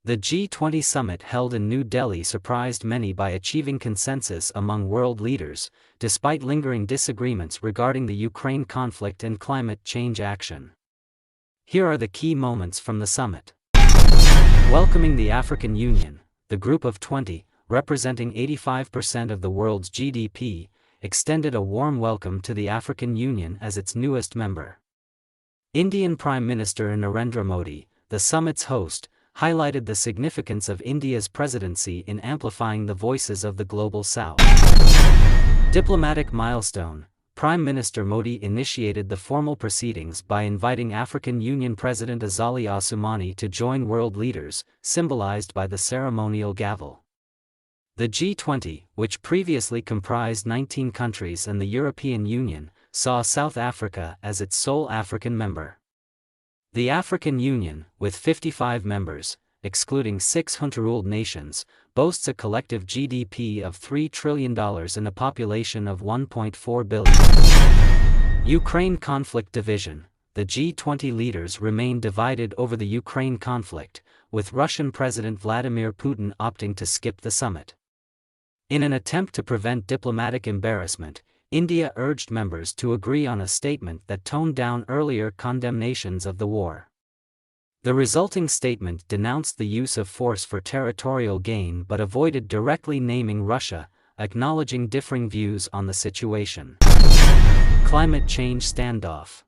The G20 summit held in New Delhi surprised many by achieving consensus among world leaders, despite lingering disagreements regarding the Ukraine conflict and climate change action. Here are the key moments from the summit. Welcoming the African Union, the Group of 20, representing 85% of the world's GDP, extended a warm welcome to the African Union as its newest member. Indian Prime Minister Narendra Modi, the summit's host, highlighted the significance of India's presidency in amplifying the voices of the Global South. Diplomatic milestone, Prime Minister Modi initiated the formal proceedings by inviting African Union President Azali Assoumani to join world leaders, symbolized by the ceremonial gavel. The G20, which previously comprised 19 countries and the European Union, saw South Africa as its sole African member. The African Union, with 55 members, excluding 6 hunter-ruled nations, boasts a collective GDP of $3 trillion and a population of 1.4 billion. Ukraine conflict division. The G20 leaders remain divided over the Ukraine conflict, with Russian President Vladimir Putin opting to skip the summit. In an attempt to prevent diplomatic embarrassment, India urged members to agree on a statement that toned down earlier condemnations of the war. The resulting statement denounced the use of force for territorial gain but avoided directly naming Russia, acknowledging differing views on the situation. Climate change standoff.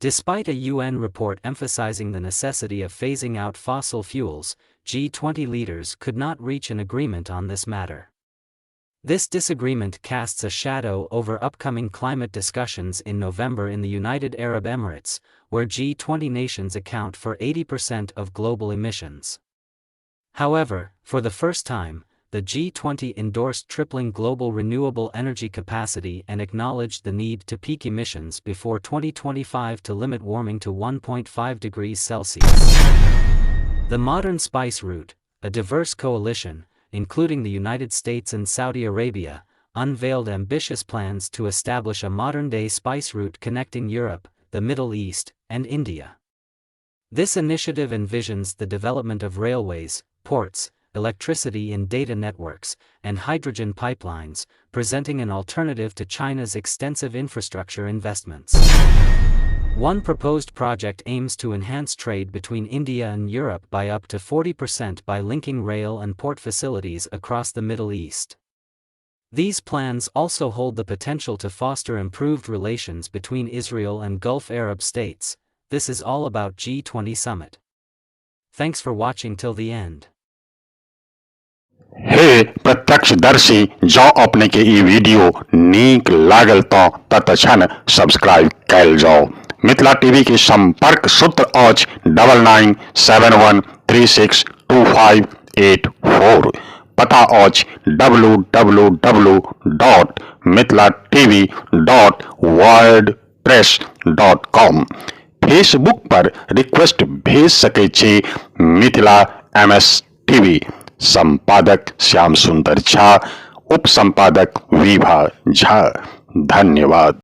Despite a UN report emphasizing the necessity of phasing out fossil fuels, G20 leaders could not reach an agreement on this matter. This disagreement casts a shadow over upcoming climate discussions in November in the United Arab Emirates, where G20 nations account for 80% of global emissions. However, for the first time, the G20 endorsed tripling global renewable energy capacity and acknowledged the need to peak emissions before 2025 to limit warming to 1.5 degrees Celsius. The Modern Spice Route, a diverse coalition, including the United States and Saudi Arabia, unveiled ambitious plans to establish a modern-day spice route connecting Europe, the Middle East, and India. This initiative envisions the development of railways, ports, electricity and data networks, and hydrogen pipelines, presenting an alternative to China's extensive infrastructure investments. One proposed project aims to enhance trade between India and Europe by up to 40% by linking rail and port facilities across the Middle East. These plans also hold the potential to foster improved relations between Israel and Gulf Arab states. This is all about G20 Summit. Thanks for watching till the end. हे प्रत्यक्षदर्शी जो अपने के ई video नीक लागल तो तत्क्षण subscribe कैल जाओ। Mithila TV के संपर्क सूत्र आज 9971362584। पता आज www.mithilatv.wordpress.com। फेसबुक पर रिक्वेस्ट भेज सके छे मिथिला MS टीवी। संपादक श्याम सुंदर झा, उप संपादक विभा झा। धन्यवाद।